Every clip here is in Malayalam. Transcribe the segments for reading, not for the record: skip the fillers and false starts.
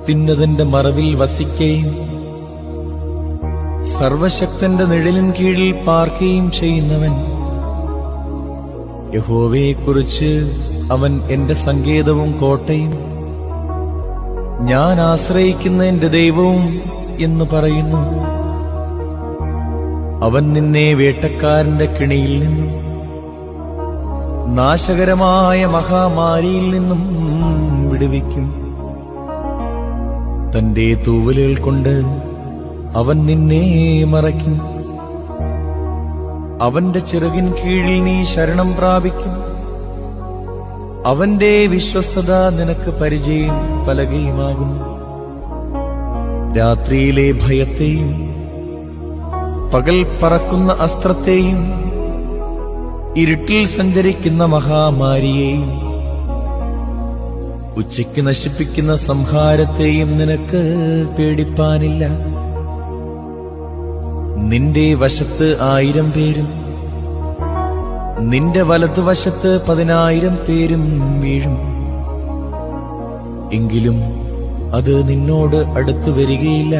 അത്യുന്നതന്റെ മറവിൽ വസിക്കുകയും സർവശക്തന്റെ നിഴലിൻ കീഴിൽ പാർക്കുകയും ചെയ്യുന്നവൻ. യഹോവയെക്കുറിച്ച് അവൻ എന്റെ സങ്കേതവും കോട്ടയും, ഞാൻ ആശ്രയിക്കുന്ന എന്റെ ദൈവവും എന്ന് പറയുന്നു. അവൻ നിന്നെ വേട്ടക്കാരന്റെ കെണിയിൽ നിന്നും നാശകരമായ മഹാമാരിയിൽ നിന്നും വിടുവിക്കും. തന്റെ തൂവലുകൾ കൊണ്ട് അവൻ നിന്നെ മറയ്ക്കും. അവന്റെ ചിറകിൻ കീഴിൽ നീ ശരണം പ്രാപിക്കും. അവന്റെ വിശ്വസ്തത നിനക്ക് പരിചയം പലകയുമാകും. രാത്രിയിലെ ഭയത്തെയും പകൽ പറക്കുന്ന അസ്ത്രത്തെയും ഇരുട്ടിൽ സഞ്ചരിക്കുന്ന മഹാമാരിയെയും ഉച്ചയ്ക്ക് നശിപ്പിക്കുന്ന സംഹാരത്തെയും നിനക്ക് പേടിപ്പാനില്ല. നിന്റെ വശത്ത് 1000 പേരും നിന്റെ വലതുവശത്ത് 10,000 പേരും വീഴും, എങ്കിലും അത് നിന്നോട് അടുത്തു വരികയില്ല.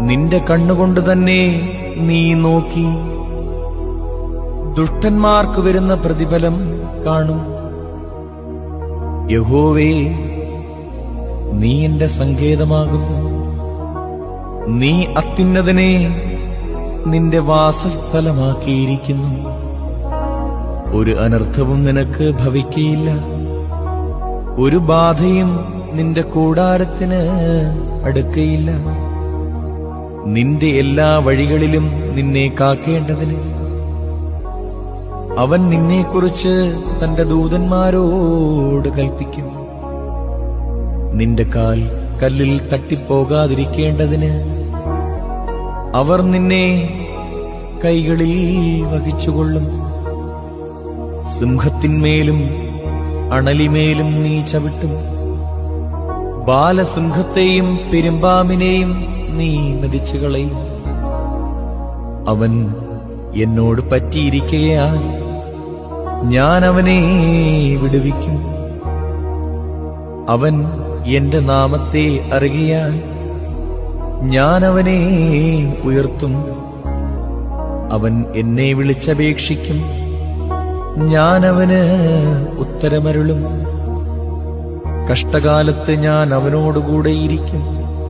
നിന്റെ കണ്ണുകൊണ്ട് തന്നെ നീ നോക്കി ദുഷ്ടന്മാർക്ക് വരുന്ന പ്രതിഫലം കാണും. യഹോവേ, നീ എന്റെ സങ്കേതമാകുന്നു. നീ അത്യുന്നതനെ നിന്റെ വാസസ്ഥലമാക്കിയിരിക്കുന്നു. ഒരു അനർത്ഥവും നിനക്ക് ഭവിക്കയില്ല. ഒരു ബാധയും നിന്റെ കൂടാരത്തിന് അടുക്കയില്ല. നിന്റെ എല്ലാ വഴികളിലും നിന്നെ കാക്കേണ്ടതിന് അവൻ നിന്നെക്കുറിച്ച് തന്റെ ദൂതന്മാരോട് കൽപ്പിക്കും. നിന്റെ കാൽ കല്ലിൽ തട്ടിപ്പോകാതിരിക്കേണ്ടതിന് അവർ നിന്നെ കൈകളിൽ വഹിച്ചുകൊള്ളും. സിംഹത്തിന്മേലും അണലിമേലും നീ ചവിട്ടും. ബാലസിംഹത്തെയും പെരുമ്പാമ്പിനെയും നീ മെതിച്ചുകളയും. അവൻ എന്നോട് പറ്റിയിരിക്കയാൽ ഞാൻ അവനെ വിടുവിക്കും. അവൻ എന്റെ നാമത്തെ അറിയാൻ ഞാൻ അവനെ ഉയർത്തും. അവൻ എന്നെ വിളിച്ചപേക്ഷിക്കും, ഞാൻ അവന് ഉത്തരമരുളും. കഷ്ടകാലത്ത് ഞാൻ അവനോടുകൂടെയിരിക്കും.